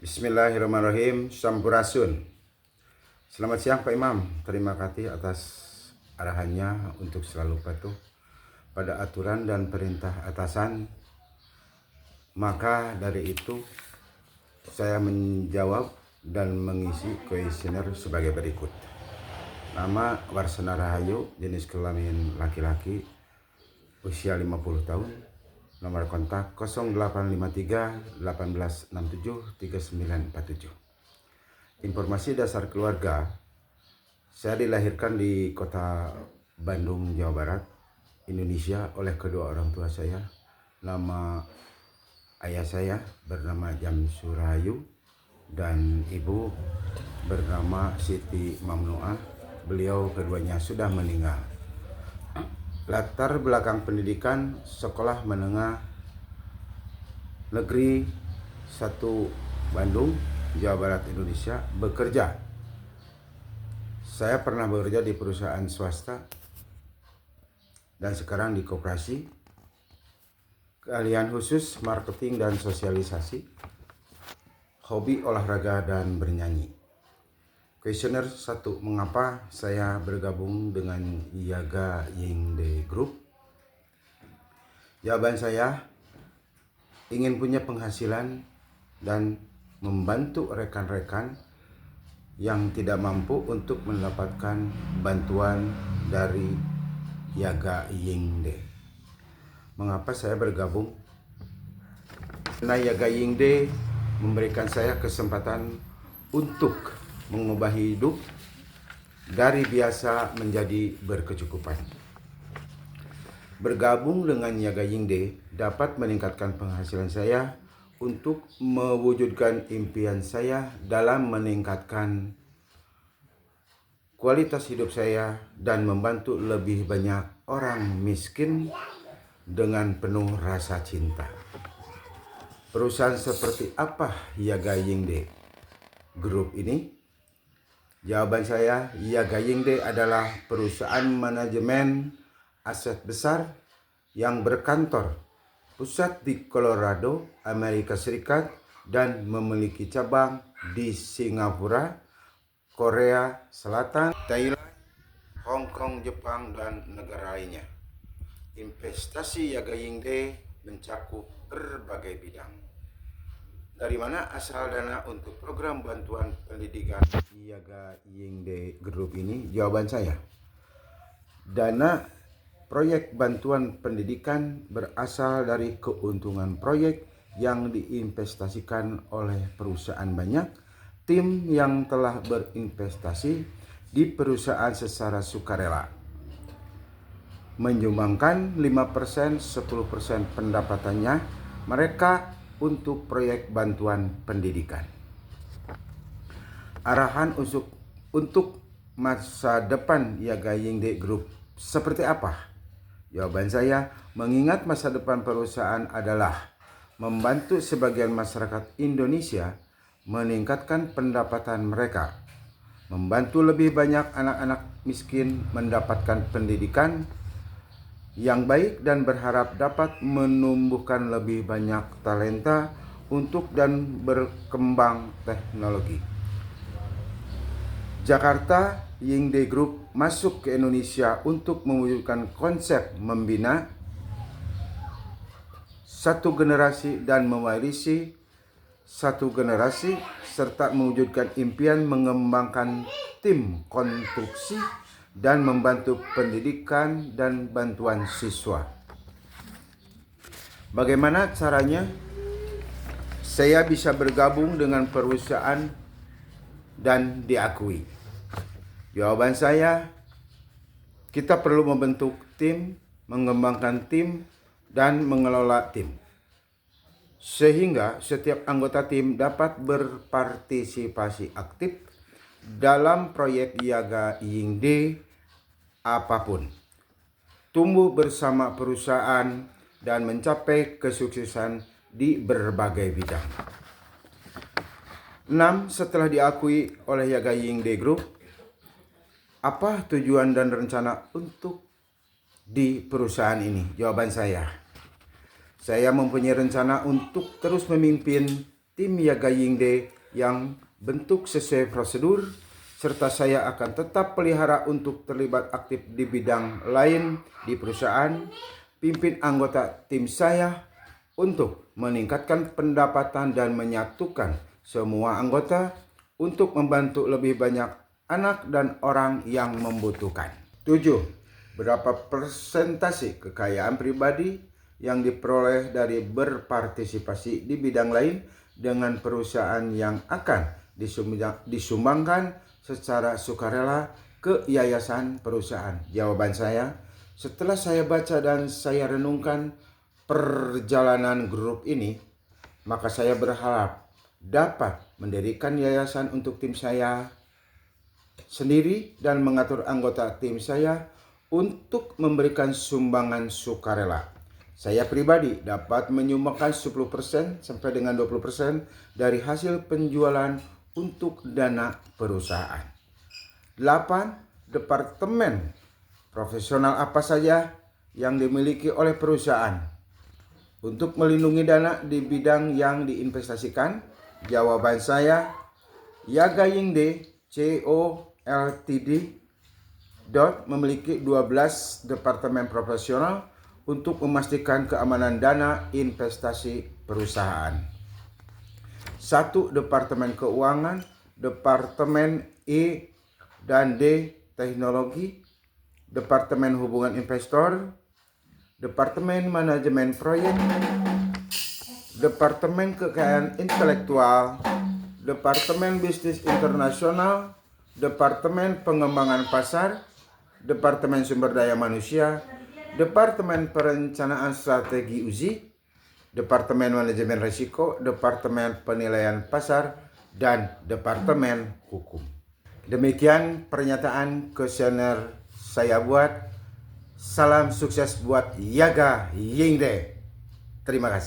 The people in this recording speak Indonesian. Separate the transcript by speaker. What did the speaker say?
Speaker 1: Bismillahirrahmanirrahim. Sampurasun. Selamat siang Pak Imam. Terima kasih atas arahannya untuk selalu patuh pada aturan dan perintah atasan. Maka dari itu saya menjawab dan mengisi kuesioner sebagai berikut. Nama Warsana Rahayu, jenis kelamin laki-laki, usia 50 tahun. Nomor kontak 0853 1867 3947. Informasi dasar keluarga. Saya dilahirkan di kota Bandung, Jawa Barat, Indonesia oleh kedua orang tua saya. Nama ayah saya bernama Jamsur Rahayu dan ibu bernama Siti Mamnuah. Beliau keduanya sudah meninggal. Latar belakang pendidikan sekolah menengah negeri 1 Bandung, Jawa Barat, Indonesia. Bekerja, saya pernah bekerja di perusahaan swasta dan sekarang di koperasi. Keahlian khusus marketing dan sosialisasi, hobi olahraga dan bernyanyi. Kuesioner 1. Mengapa saya bergabung dengan Yaga Yingde Group? Jawaban saya, ingin punya penghasilan dan membantu rekan-rekan yang tidak mampu untuk mendapatkan bantuan dari Yaga Yingde. Mengapa saya bergabung? Karena Yaga Yingde memberikan saya kesempatan untuk mengubah hidup dari biasa menjadi berkecukupan. Bergabung dengan Yaga Yingde dapat meningkatkan penghasilan saya untuk mewujudkan impian saya dalam meningkatkan kualitas hidup saya dan membantu lebih banyak orang miskin dengan penuh rasa cinta. Perusahaan seperti apa Yaga Yingde Group ini? Jawaban saya, Yaga Yingde adalah perusahaan manajemen aset besar yang berkantor pusat di Colorado, Amerika Serikat, dan memiliki cabang di Singapura, Korea Selatan, Thailand, Hong Kong, Jepang, dan negara lainnya. Investasi Yaga Yingde mencakup berbagai bidang. Dari mana asal dana untuk program bantuan pendidikan Yaga Yingde Group ini? Jawaban saya, dana proyek bantuan pendidikan berasal dari keuntungan proyek yang diinvestasikan oleh perusahaan banyak. Tim yang telah berinvestasi di perusahaan secara sukarela menyumbangkan 5%, 10% pendapatannya mereka untuk proyek bantuan pendidikan. Arahan untuk masa depan Yaga Yingde Group seperti apa? Jawaban saya, mengingat masa depan perusahaan adalah membantu sebagian masyarakat Indonesia meningkatkan pendapatan mereka, membantu lebih banyak anak-anak miskin mendapatkan pendidikan yang baik dan berharap dapat menumbuhkan lebih banyak talenta untuk dan berkembang teknologi. Jakarta Yingde Group masuk ke Indonesia untuk mewujudkan konsep membina satu generasi dan mewarisi satu generasi serta mewujudkan impian mengembangkan tim konstruksi dan membantu pendidikan dan bantuan siswa. Bagaimana caranya saya bisa bergabung dengan perusahaan dan diakui? Jawaban saya, kita perlu membentuk tim, mengembangkan tim, dan mengelola tim, sehingga setiap anggota tim dapat berpartisipasi aktif dalam proyek Yaga Yingde apapun, tumbuh bersama perusahaan dan mencapai kesuksesan di berbagai bidang. 6. Setelah diakui oleh Yaga Yingde Group, apa tujuan dan rencana untuk di perusahaan ini? Jawaban saya mempunyai rencana untuk terus memimpin tim Yaga Yingde yang bentuk sesuai prosedur, serta saya akan tetap pelihara untuk terlibat aktif di bidang lain di perusahaan, pimpin anggota tim saya untuk meningkatkan pendapatan dan menyatukan semua anggota untuk membantu lebih banyak anak dan orang yang membutuhkan. 7. Berapa persentase kekayaan pribadi yang diperoleh dari berpartisipasi di bidang lain dengan perusahaan yang akan disumbangkan secara sukarela ke yayasan perusahaan? Jawaban saya, setelah saya baca dan saya renungkan perjalanan grup ini, maka saya berharap dapat mendirikan yayasan untuk tim saya sendiri dan mengatur anggota tim saya untuk memberikan sumbangan sukarela. Saya pribadi dapat menyumbangkan 10% sampai dengan 20% dari hasil penjualan untuk dana perusahaan. 8. Departemen profesional apa saja yang dimiliki oleh perusahaan untuk melindungi dana di bidang yang diinvestasikan? Jawaban saya, Yaga Yingde CO Ltd. Memiliki 12 departemen profesional untuk memastikan keamanan dana investasi perusahaan. 1. Departemen Keuangan, Departemen E dan D Teknologi, Departemen Hubungan Investor, Departemen Manajemen Proyek, Departemen Kekayaan Intelektual, Departemen Bisnis Internasional, Departemen Pengembangan Pasar, Departemen Sumber Daya Manusia, Departemen Perencanaan Strategi Uji, Departemen Manajemen Risiko, Departemen Penilaian Pasar, dan Departemen Hukum. Demikian pernyataan kuesioner saya buat. Salam sukses buat Yaga Yingde. Terima kasih.